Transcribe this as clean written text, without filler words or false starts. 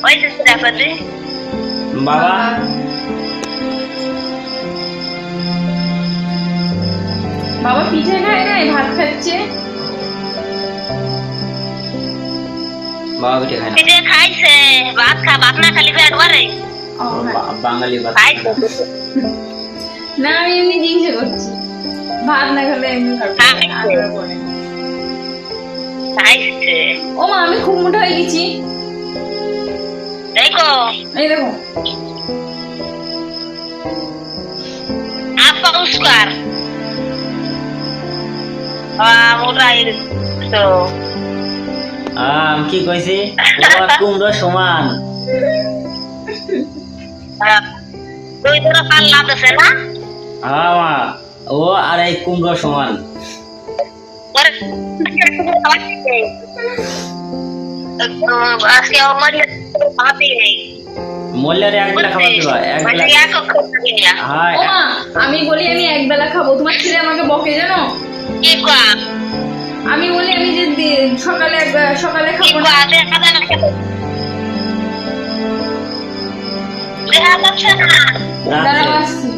ওই যে দেখো বাবা বাবা পিঠে খায় নাই, ভাত খাচ্ছে। বাবা পিঠে খায় না, পিঠে খাইছে, ভাত না খালি পেট ভরে। ও, হ্যাঁ। বাঙালি ভাত খাইছে। না আমি এমনি জিজ্ঞাসা করছি, ভাত না খেলে এমনি খাবে না, আগ্রহ করে। খাইছে। ও মা, আমি খুব মোটা হয়ে গেছি। দেখো এই দেখো, আপা উস্কার মোটাই তো কি কইছি তোমার কুমড়ো সমান। দুই তোরা পাল্লা আছে না মা, ও আর এই কুমড়ো সমান। আজকে আমার ভাবি নেই মল্লার এক বেলা খাবার দিবা, এক বেলা। হ্যাঁ ও মা, আমি বলি আমি এক বেলা খাবো, তোমার ছেলে আমাকে বকে জানো। কি কয়া আমি বলি আমি যে সকালে সকালে কি খাবো না। কয়া দেখা যাচ্ছে না দাঁড়াও আসছি।